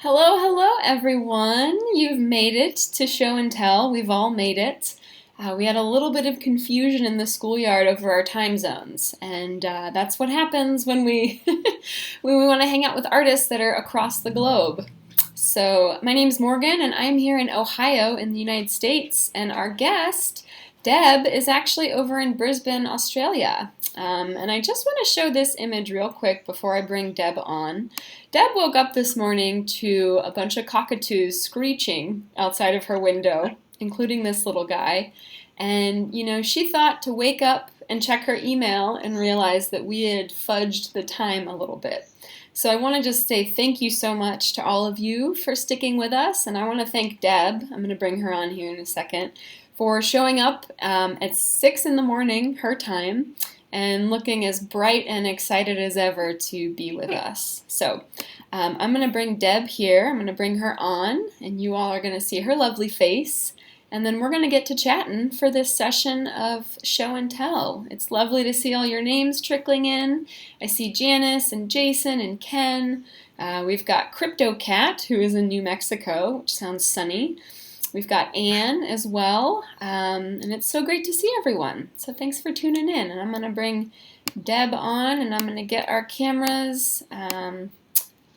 Hello, hello, everyone. You've made it to show and tell. We've all made it. We had a little bit of confusion in the schoolyard over our time zones, and that's what happens when we when we want to hang out with artists that are across the globe. So, my name's Morgan, and I'm here in Ohio in the United States, and our guest, Deb, is actually over in Brisbane, Australia. And I just want to show this image real quick before I bring Deb on. Deb woke up this morning to a bunch of cockatoos screeching outside of her window, including this little guy. And, she thought to wake up and check her email and realize that we had fudged the time a little bit. So I want to just say thank you so much to all of you for sticking with us. And I want to thank Deb, I'm going to bring her on here in a second, for showing up at 6 in the morning, her time, and looking as bright and excited as ever to be with us. So I'm going to bring Deb here. I'm going to bring her on, and you all are going to see her lovely face. And then we're going to get to chatting for this session of Show and Tell. It's lovely to see all your names trickling in. I see Janice and Jason and Ken. We've got Crypto Cat, who is in New Mexico, which sounds sunny. We've got Anne as well, and it's so great to see everyone. So thanks for tuning in, and I'm going to bring Deb on, and I'm going to get our cameras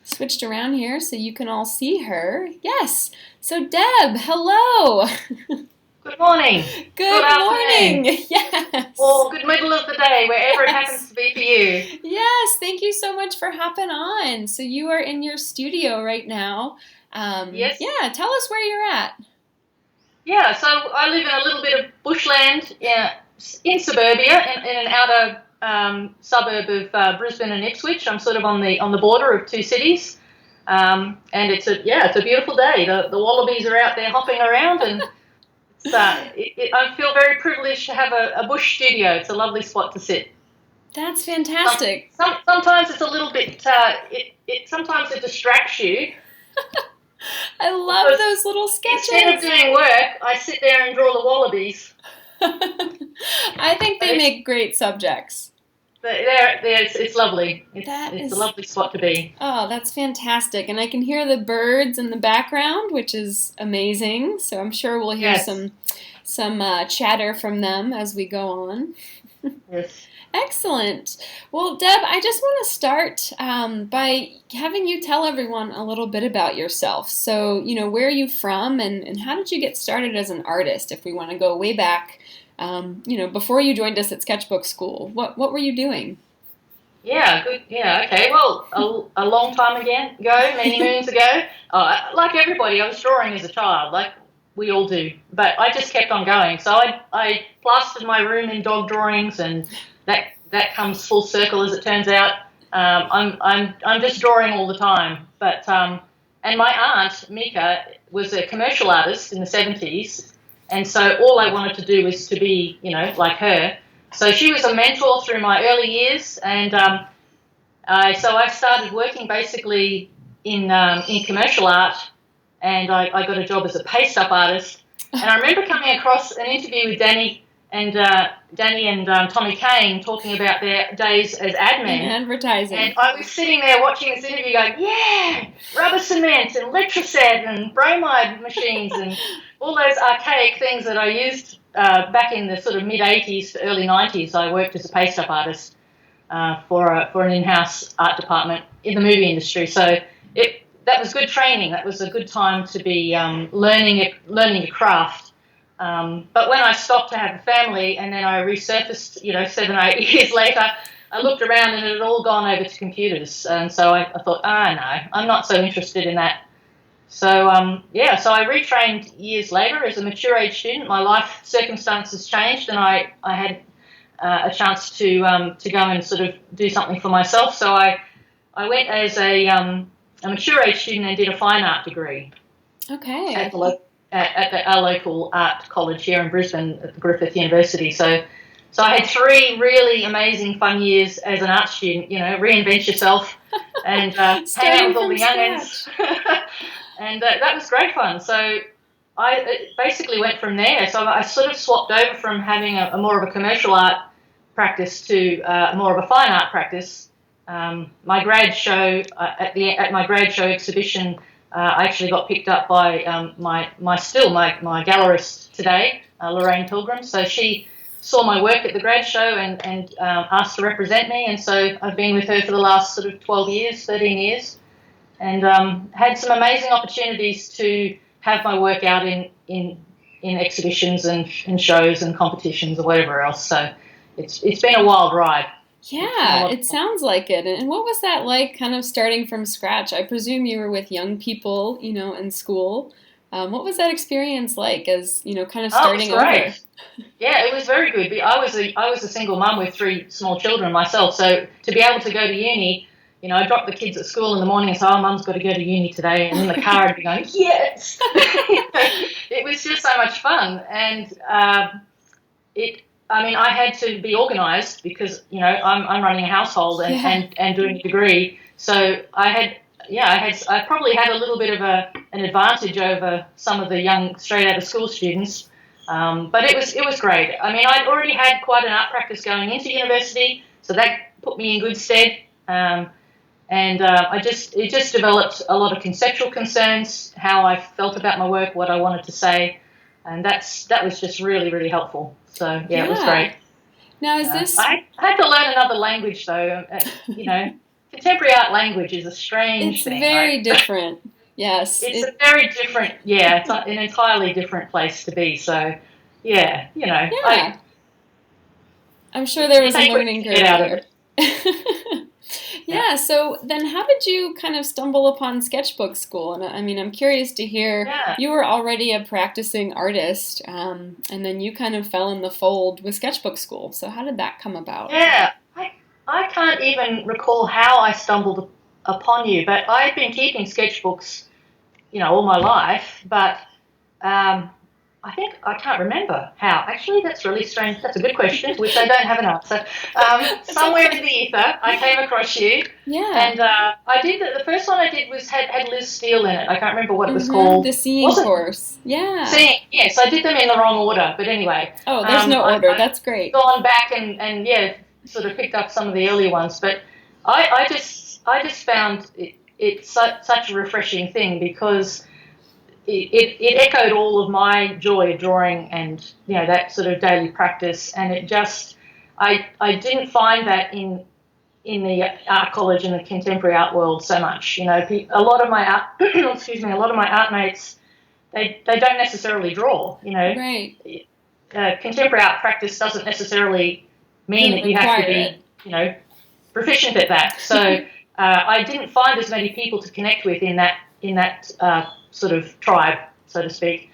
switched around here so you can all see her. Yes, so Deb, hello. Good morning. Good morning. Yes. Or good middle of the day, wherever it happens to be for you. Yes, thank you so much for hopping on. So you are in your studio right now. Yes. Yeah, tell us where you're at. Yeah, so I live in a little bit of bushland in suburbia, in an outer suburb of Brisbane and Ipswich. I'm sort of on the border of two cities, and it's a beautiful day. The wallabies are out there hopping around, and I feel very privileged to have a bush studio. It's a lovely spot to sit. That's fantastic. Sometimes it's a little bit. Sometimes it distracts you. I love those little sketches. Instead of doing work, I sit there and draw the wallabies. I think they make great subjects. It's lovely. It's a lovely spot to be. Oh, that's fantastic. And I can hear the birds in the background, which is amazing. So I'm sure we'll hear some chatter from them as we go on. Yes. Excellent. Well, Deb, I just want to start by having you tell everyone a little bit about yourself. So, where are you from and how did you get started as an artist? If we want to go way back, before you joined us at Sketchbook Skool, what were you doing? Yeah, good. Yeah, okay. Well, a long time ago, many moons ago, like everybody, I was drawing as a child, like we all do. But I just kept on going. So I plastered my room in dog drawings, and that comes full circle as it turns out. I'm just drawing all the time. But and my aunt Mika was a commercial artist in the 70s, and so all I wanted to do was to be like her. So she was a mentor through my early years, and so I started working basically in commercial art, and I got a job as a paste-up artist. And I remember coming across an interview with Danny and Tommy Kane talking about their days as ad men. Advertising. And I was sitting there watching this interview going, yeah, rubber cement and Letraset and bromide machines and all those archaic things that I used back in the sort of mid-'80s to early 90s. I worked as a paste-up artist for an in-house art department in the movie industry. So that was good training. That was a good time to be learning a craft. But when I stopped to have a family and then I resurfaced, 7 or 8 years later, I looked around and it had all gone over to computers. And so I thought, no, I'm not so interested in that. So, so I retrained years later as a mature age student. My life circumstances changed and I had a chance to go and sort of do something for myself. So I went as a mature age student and did a fine art degree. Okay. At our local art college here in Brisbane at Griffith University. So I had 3 really amazing fun years as an art student, reinvent yourself and hang out with all the youngins. And that was great fun. So I basically went from there. So I sort of swapped over from having a more of a commercial art practice to more of a fine art practice. My grad show at my grad show exhibition I actually got picked up by my gallerist today, Lorraine Pilgrim. So she saw my work at the grad show and asked to represent me, and so I've been with her for the last sort of 13 years, and had some amazing opportunities to have my work out in exhibitions and shows and competitions or whatever else. So it's been a wild ride. Yeah, it sounds like it. And what was that like, kind of starting from scratch? I presume you were with young people, in school. What was that experience like as, kind of starting it was great. over? Yeah, it was very good. I was a single mum with 3 small children myself, so to be able to go to uni, I dropped the kids at school in the morning and say, "Oh, Mum's got to go to uni today," and in the car I'd be going, "Yes!" It was just so much fun, and I had to be organised because I'm running a household and doing a degree, so I probably had a little bit of an advantage over some of the young straight out of school students. But it was great. I'd already had quite an art practice going into university, so that put me in good stead. It just developed a lot of conceptual concerns, how I felt about my work, what I wanted to say, and that was just really, really helpful. So it was great. Now, is this? I had to learn another language though. Contemporary art language is a strange thing. It's very different. Yes. It's a very different, it's an entirely different place to be. So, I'm sure there was a learning curve there. Yeah, so then how did you kind of stumble upon Sketchbook Skool? And I'm curious to hear, you were already a practicing artist, and then you kind of fell in the fold with Sketchbook Skool. So how did that come about? Yeah, I can't even recall how I stumbled upon you, but I've been keeping sketchbooks, all my life, but I can't remember how. Actually, that's really strange. That's a good question, which I don't have an answer. Somewhere in the ether, I came across you. Yeah. And I did the first one I did had Liz Steele in it. I can't remember what it was called. The Seeing course. Yeah. Seeing, yes. I did them in the wrong order, but anyway. Oh, there's no order. That's great. Gone back and sort of picked up some of the early ones, but I just found it such a refreshing thing because it echoed all of my joy of drawing and that sort of daily practice, and it just I didn't find that in the art college and the contemporary art world so much. A lot of my art a lot of my art mates they don't necessarily draw. Right. Contemporary art practice doesn't necessarily mean that you have to be proficient at that. So I didn't find as many people to connect with in that sort of tribe, so to speak.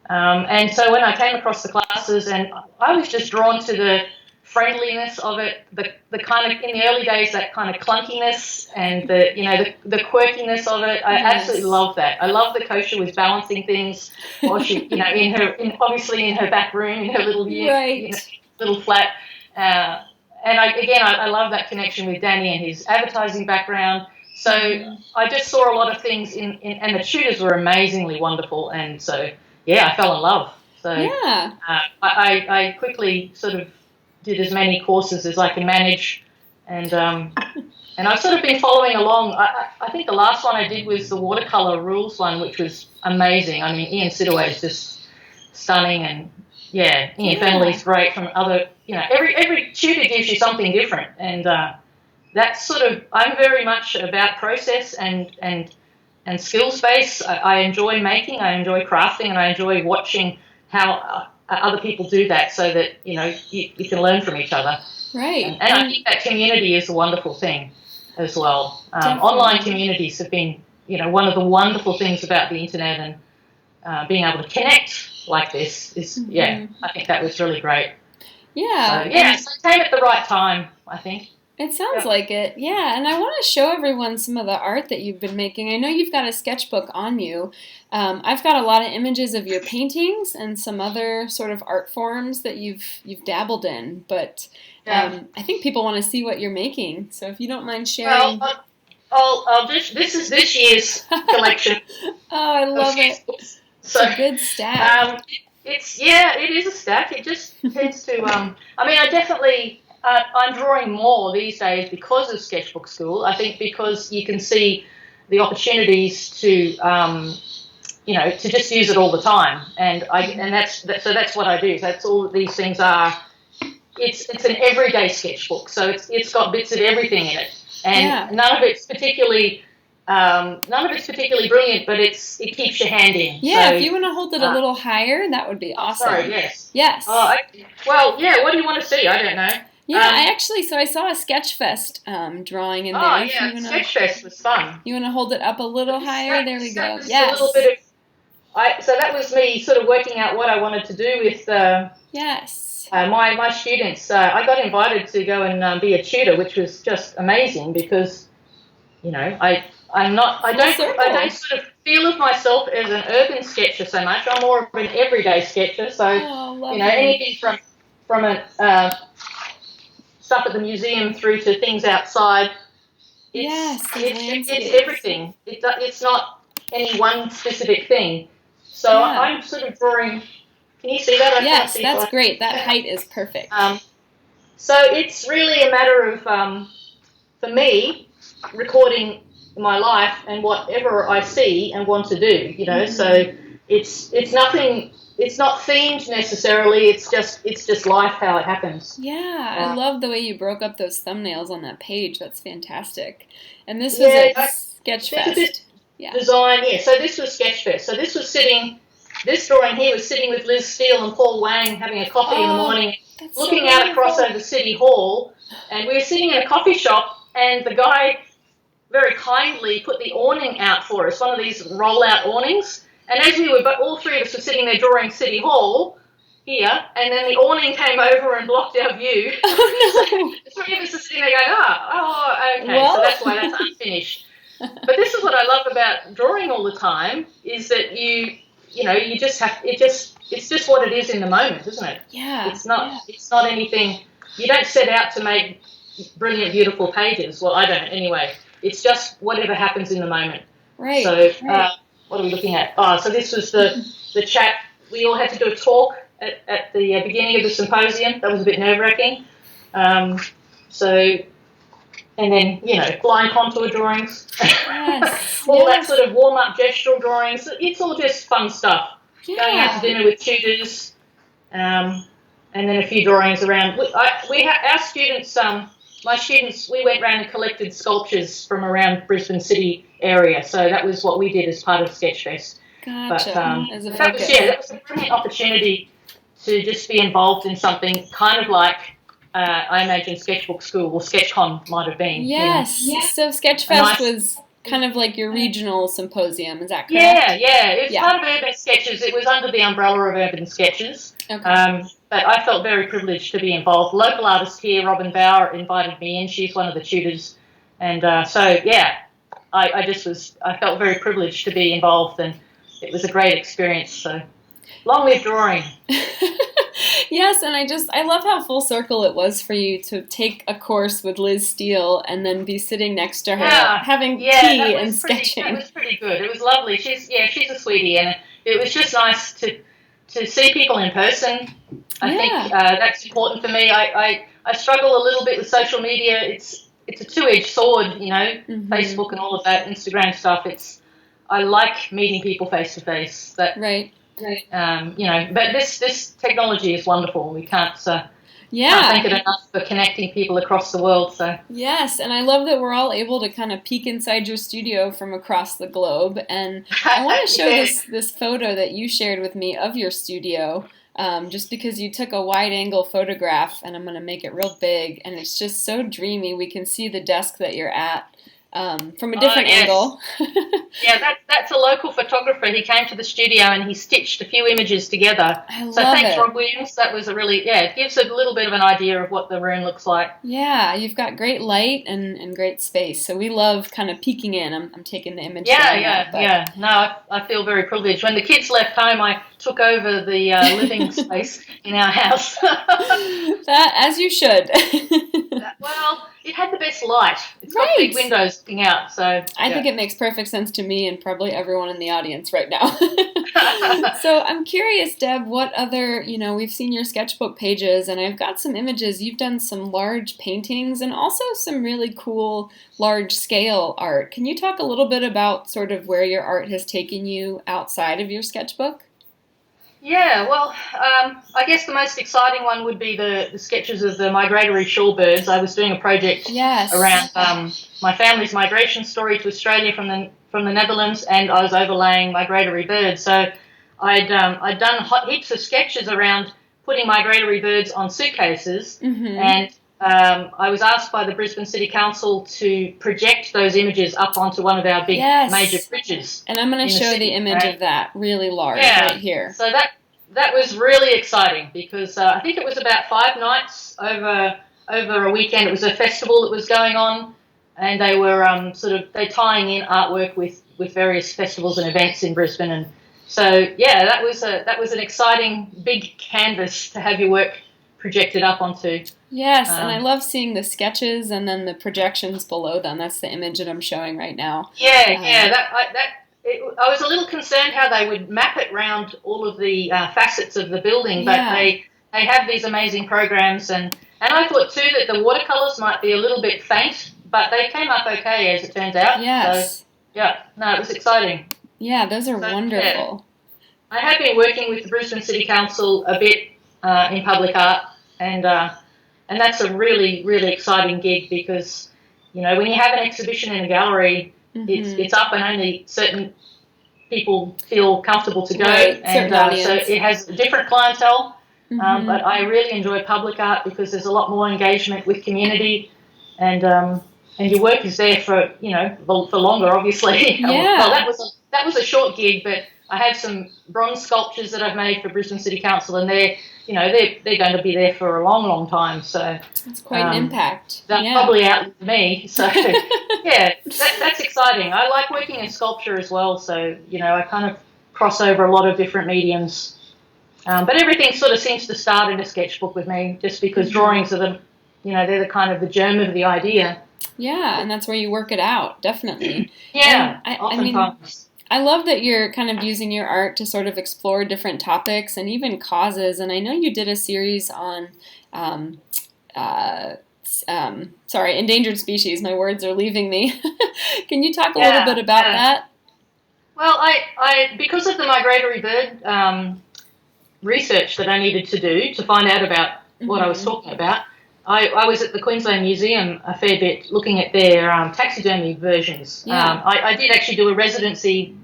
And so when I came across the classes, and I was just drawn to the friendliness of it, the kind of, in the early days, that kind of clunkiness and the quirkiness of it. I absolutely love that. I love that Kosha was balancing things while she, obviously in her back room, in her little little flat. And I love that connection with Danny and his advertising background. So I just saw a lot of things and the tutors were amazingly wonderful, and so I fell in love. So I quickly sort of did as many courses as I can manage, and I've sort of been following along. I think the last one I did was the watercolor rules one, which was amazing. Ian Sidaway is just stunning, and Ian Fennelly's great from other. Every tutor gives you something different, and that's sort of, I'm very much about process and skills base. I enjoy making, I enjoy crafting, and I enjoy watching how other people do that, so that you can learn from each other. Right. And I think that community is a wonderful thing as well. Online communities have been one of the wonderful things about the internet, and being able to connect like this is I think that was really great. Yeah. So it came at the right time, I think. It sounds like it, yeah. And I want to show everyone some of the art that you've been making. I know you've got a sketchbook on you. I've got a lot of images of your paintings and some other sort of art forms that you've dabbled in. But I think people want to see what you're making. So if you don't mind sharing. Well, this is this year's collection. Oh, I love it. So, it's a good stack. It is a stack. It just tends to. I definitely. I'm drawing more these days because of Sketchbook Skool. I think because you can see the opportunities to to just use it all the time, and that's what I do. So that's all that these things are. It's an everyday sketchbook, so it's got bits of everything in it, and none of it's particularly brilliant, but it keeps your hand in. Yeah, so, if you want to hold it a little higher, that would be awesome. Sorry, yes. Yes. Well, yeah. What do you want to see? I don't know. Yeah, I saw a Sketchfest drawing in there. Oh, yeah, Sketchfest was fun. You want to hold it up a little higher? There we go. Yes. A little bit of, so that was me sort of working out what I wanted to do with my students. I got invited to go and be a tutor, which was just amazing because, I don't sort of feel of myself as an urban sketcher so much. I'm more of an everyday sketcher. So, anything from stuff at the museum through to things outside. It's everything. It's not any one specific thing. So I'm sort of drawing. Can you see that? Yes, that's great. That height is perfect. So it's really a matter of, for me, recording my life and whatever I see and want to do. So it's nothing. It's not themed necessarily. It's just life, how it happens. Yeah, I love the way you broke up those thumbnails on that page. That's fantastic. And this was at Sketchfest. Design. Yeah. So this was Sketchfest. So this drawing here was sitting with Liz Steele and Paul Wang having a coffee in the morning, looking out across over City Hall, and we were sitting in a coffee shop, and the guy very kindly put the awning out for us, one of these roll-out awnings. And as all three of us were sitting there drawing City Hall here, and then the awning came over and blocked our view. Oh, no. The three of us are sitting there going, okay, so that's why that's unfinished. But this is what I love about drawing all the time, is that you just have, it's just what it is in the moment, isn't it? Yeah. It's not anything, you don't set out to make brilliant, beautiful pages. Well, I don't anyway. It's just whatever happens in the moment. Right. So, what are we looking at? So this was the chat. We all had to do a talk at the beginning of the symposium. That was a bit nerve-wracking. And then, blind contour drawings. Yes. All that sort of warm-up gestural drawings. It's all just fun stuff. Yeah. Going out to dinner with tutors. And then a few drawings around. Our students, my students, we went around and collected sculptures from around Brisbane City area. So that was what we did as part of Sketchfest. Gotcha. But that was a brilliant opportunity to just be involved in something kind of like, I imagine Sketchbook Skool or SketchCon might have been. Yes. So Sketchfest was kind of like your regional symposium, is that correct? Yeah. It was part of Urban Sketches. It was under the umbrella of Urban Sketches. Okay. But I felt very privileged to be involved. Local artist here, Robin Bauer, invited me in. She's one of the tutors. And I felt very privileged to be involved, and it was a great experience. So long live drawing. Yes, and I love how full circle it was for you to take a course with Liz Steele and then be sitting next to her having tea and sketching. That was pretty good. It was lovely. She's a sweetie, and it was just nice to see people in person. I think that's important for me. I struggle a little bit with social media. It's a two-edged sword, Facebook and all of that, Instagram stuff. I like meeting people face to face. Right. But this technology is wonderful. We can't thank it enough for connecting people across the world. So yes, and I love that we're all able to kind of peek inside your studio from across the globe. And I want to show this photo that you shared with me of your studio. Just because you took a wide-angle photograph, and I'm going to make it real big, and it's just so dreamy. We can see the desk that you're at from a different angle. That's a local photographer. He came to the studio and he stitched a few images together. Thanks, Rob Williams. That was it gives a little bit of an idea of what the room looks like. Yeah, you've got great light and great space. So we love kind of peeking in. I'm taking the image. No, I feel very privileged. When the kids left home, I took over the living space in our house. That, as you should. Well, it had the best light. It's got Right. big windows looking out, so I think it makes perfect sense to me and probably everyone in the audience right now. So I'm curious, Deb, what other, we've seen your sketchbook pages and I've got some images. You've done some large paintings and also some really cool large scale art. Can you talk a little bit about sort of where your art has taken you outside of your sketchbook? Yeah, well, I guess the most exciting one would be the sketches of the migratory shorebirds. I was doing a project Yes. around my family's migration story to Australia from the Netherlands, and I was overlaying migratory birds. So I'd done heaps of sketches around putting migratory birds on suitcases, and I was asked by the Brisbane City Council to project those images up onto one of our big major bridges. And I'm going to show the image of that really large right here. So that was really exciting because I think it was about 5 nights over a weekend. It was a festival that was going on, and they were they're tying in artwork with various festivals and events in Brisbane. And so that was an exciting big canvas to have your work projected up onto. Yes, and I love seeing the sketches and then the projections below them. That's the image that I'm showing right now. I was a little concerned how they would map it around all of the facets of the building, but they have these amazing programs, and I thought too that the watercolours might be a little bit faint, but they came up okay as it turns out. Yes. So, it was exciting. Yeah, those are wonderful. Yeah. I have been working with the Brisbane City Council a bit in public art, and that's a really, really exciting gig because, when you have an exhibition in a gallery, it's up and only certain people feel comfortable to go, and so it has a different clientele. But I really enjoy public art because there's a lot more engagement with community, and your work is there for for longer, obviously. Yeah. Well, that was a short gig, but I have some bronze sculptures that I've made for Brisbane City Council, and they're going to be there for a long, long time. So it's quite an impact. They'll probably outlive me. So that's exciting. I like working in sculpture as well. So I kind of cross over a lot of different mediums. But everything sort of seems to start in a sketchbook with me, just because drawings are they're the kind of the germ of the idea. Yeah, and that's where you work it out, definitely. Oftentimes. I love that you're kind of using your art to sort of explore different topics and even causes. And I know you did a series on, endangered species. My words are leaving me. Can you talk a little bit about that? Well, I because of the migratory bird research that I needed to do to find out about what I was talking about, I was at the Queensland Museum a fair bit looking at their taxidermy versions. Yeah. I did actually do a residency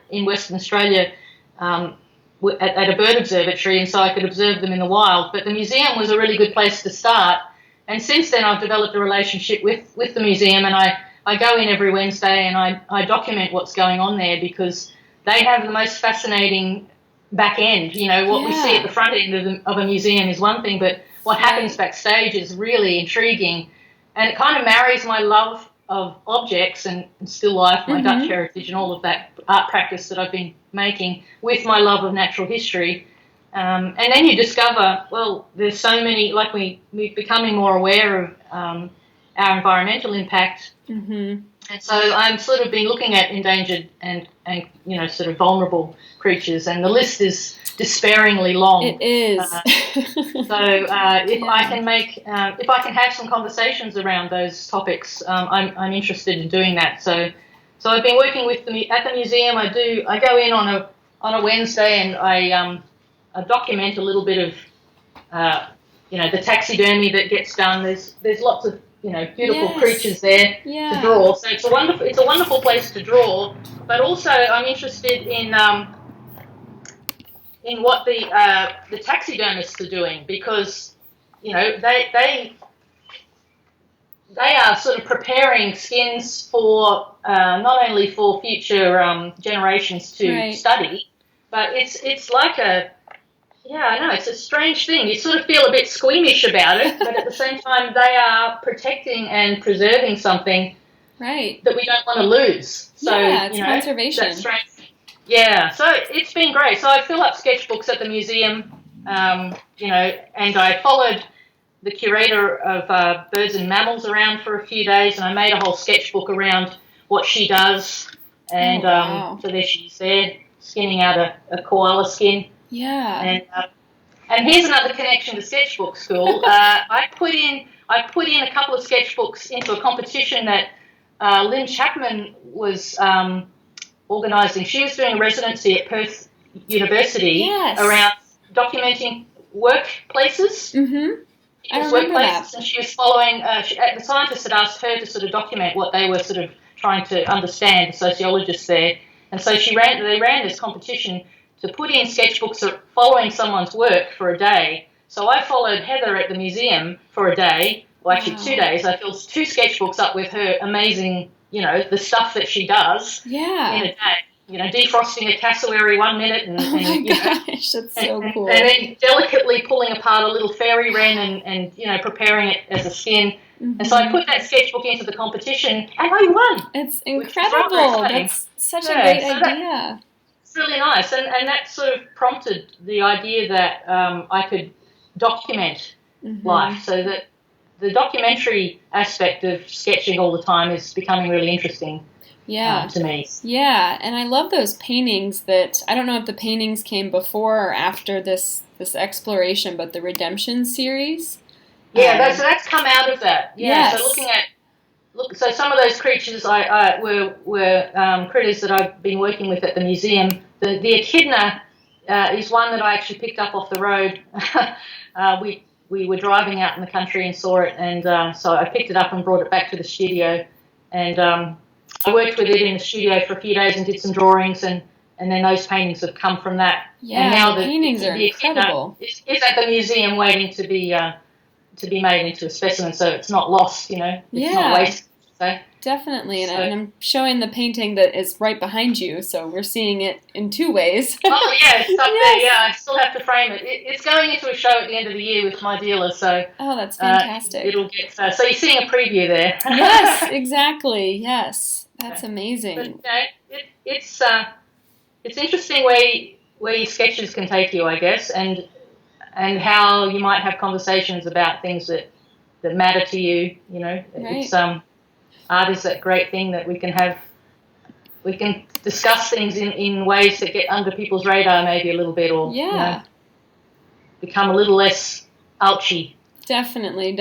in Western Australia at a bird observatory, and so I could observe them in the wild. But the museum was a really good place to start. And since then, I've developed a relationship with the museum, and I go in every Wednesday and I document what's going on there because they have the most fascinating back end. What we see at the front end of a museum is one thing, but what happens backstage is really intriguing, and it kind of marries my love of objects and still life, my Dutch heritage and all of that art practice that I've been making with my love of natural history. And then you discover, well, there's so many, like we're becoming more aware of our environmental impact. And so I'm sort of been looking at endangered and sort of vulnerable creatures, and the list is despairingly long. It is. If I can have some conversations around those topics, I'm interested in doing that. So I've been working with at the museum. I go in on a Wednesday and I document a little bit of the taxidermy that gets done. There's lots of beautiful creatures there to draw. So it's a wonderful place to draw. But also I'm interested in what the taxidermists are doing, because they are sort of preparing skins for not only for future generations to study, but it's like it's a strange thing. You sort of feel a bit squeamish about it, but at the same time they are protecting and preserving something that we don't want to lose. So it's conservation. That's strange. Yeah, so it's been great. So I fill up sketchbooks at the museum, and I followed the curator of birds and mammals around for a few days, and I made a whole sketchbook around what she does. And wow. so there she's there, skinning out a koala skin. Yeah. And here's another connection to Sketchbook Skool. I put in a couple of sketchbooks into a competition that Lynn Chapman was organising. She was doing a residency at Perth University around documenting workplaces. Mm-hmm. I remember that. And she was following. The scientists had asked her to sort of document what they were sort of trying to understand. The sociologists there, and so they ran this competition to put in sketchbooks following someone's work for a day. So I followed Heather at the museum for a day. Well, actually 2 days. I filled 2 sketchbooks up with her amazing, the stuff that she does in a day. Defrosting a cassowary 1 minute and gosh, that's so cool. And then delicately pulling apart a little fairy wren and preparing it as a skin. Mm-hmm. And so I put that sketchbook into the competition and I won. It's incredible. That's such a great idea. It's really nice. And that sort of prompted the idea that I could document life, so that the documentary aspect of sketching all the time is becoming really interesting. To me. Yeah, and I love those paintings that, I don't know if the paintings came before or after this exploration, but the Redemption series. Yeah, that's come out of that. Yeah, yes. So so some of those creatures were critters that I've been working with at the museum. The echidna is one that I actually picked up off the road. We were driving out in the country and saw it, and so I picked it up and brought it back to the studio, and I worked with it in the studio for a few days and did some drawings, and then those paintings have come from that. Yeah, and now the paintings are incredible. It's at the museum waiting to be made into a specimen, so it's not lost, It's not wasted. So, definitely, and I'm showing the painting that is right behind you, so we're seeing it in 2 ways. Oh, yeah, it's up there, yeah, I still have to frame it. It's going into a show at the end of the year with my dealer, so... Oh, that's fantastic. It'll get... so you're seeing a preview there. Yes, exactly, yes. That's amazing. But, it's interesting where your sketches can take you, I guess, and how you might have conversations about things that matter to you, Right. It's... art is that great thing that we can discuss things in ways that get under people's radar maybe a little bit, or become a little less ouchy. Definitely.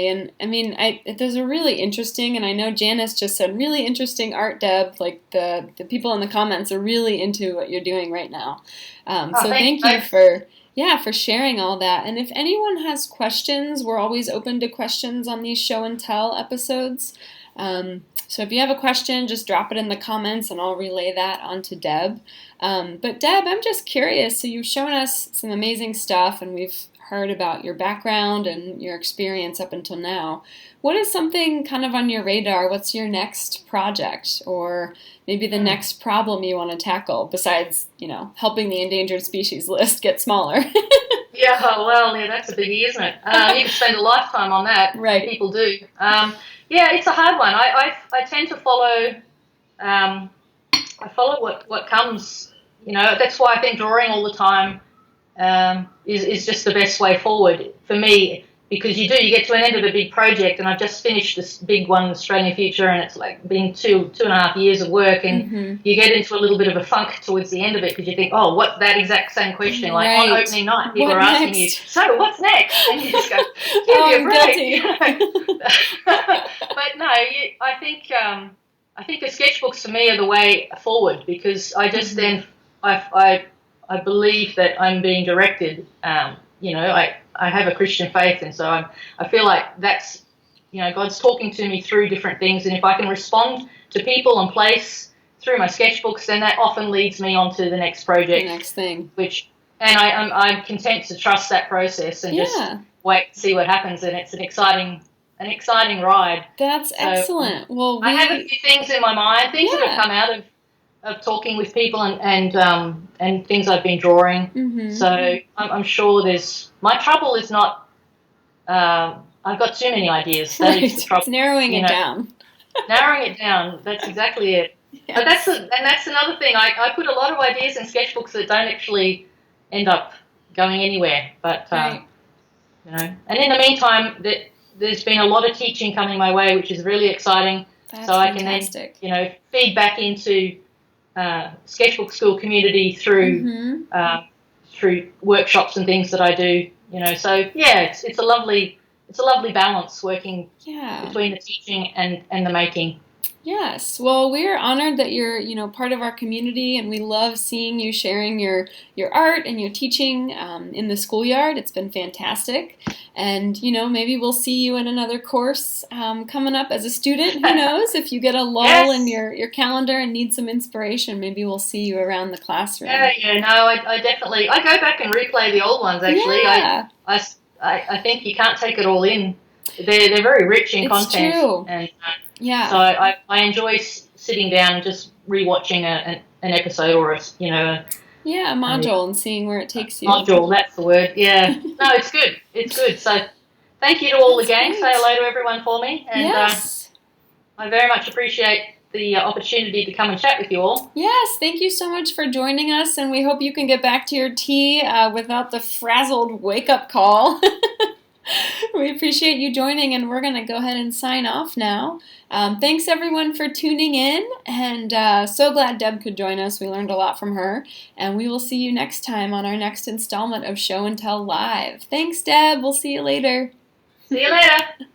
And I mean, there's a really interesting, and I know Janice just said really interesting art, Deb. Like the people in the comments are really into what you're doing right now. So thank you for sharing all that. And if anyone has questions, we're always open to questions on these show and tell episodes. So if you have a question, just drop it in the comments and I'll relay that onto Deb. But Deb, I'm just curious. So you've shown us some amazing stuff and we've heard about your background and your experience up until now. What is something kind of on your radar? What's your next project or maybe the next problem you want to tackle besides, helping the endangered species list get smaller? Yeah, that's a biggie, isn't it? You can spend a lifetime on that. Right. People do. Yeah, it's a hard one. I tend to follow. I follow what comes. That's why I think drawing all the time is just the best way forward for me, because you get to an end of a big project, and I've just finished this big one, Australian Future, and it's like been 2.5 years of work, and you get into a little bit of a funk towards the end of it because you think, oh, what's that exact same question? Like on opening night, people are asking you, so what's next? And you just go, give me a break. But no, I think the sketchbooks for me are the way forward, because I just then I believe that I'm being directed. I have a Christian faith, and so I feel like that's, God's talking to me through different things, and if I can respond to people and place through my sketchbooks, then that often leads me on to the next project. The next thing. I'm content to trust that process and just wait and see what happens, and it's an exciting ride. That's excellent. Well, I have a few things in my mind, things that have come out of talking with people and things I've been drawing. Mm-hmm. So I'm sure my trouble is not, I've got too many ideas. That is the trouble. It's narrowing it down. Narrowing it down, that's exactly it. Yes. But that's another thing. I put a lot of ideas in sketchbooks that don't actually end up going anywhere. But And in the meantime, there's been a lot of teaching coming my way, which is really exciting. That's so I fantastic. can then, feed back into Sketchbook Skool community through workshops and things that I do. So yeah, it's a lovely balance working between the teaching and the making. Yes. Well, we're honored that you're, part of our community, and we love seeing you sharing your art and your teaching in the schoolyard. It's been fantastic. And, maybe we'll see you in another course coming up as a student. Who knows? If you get a lull in your calendar and need some inspiration, maybe we'll see you around the classroom. Yeah. No, I definitely, I go back and replay the old ones, actually. Yeah. I think you can't take it all in. They're very rich in content. It's true. And so I enjoy sitting down and just rewatching an episode or a module and seeing where it takes you. Module, that's the word. Yeah. No, it's good. It's good. So thank you to all the gang. Say hello to everyone for me. And I very much appreciate the opportunity to come and chat with you all. Yes, thank you so much for joining us, and we hope you can get back to your tea without the frazzled wake-up call. We appreciate you joining, and we're going to go ahead and sign off now. Thanks, everyone, for tuning in, and so glad Deb could join us. We learned a lot from her, and we will see you next time on our next installment of Show and Tell Live. Thanks, Deb. We'll see you later. See you later.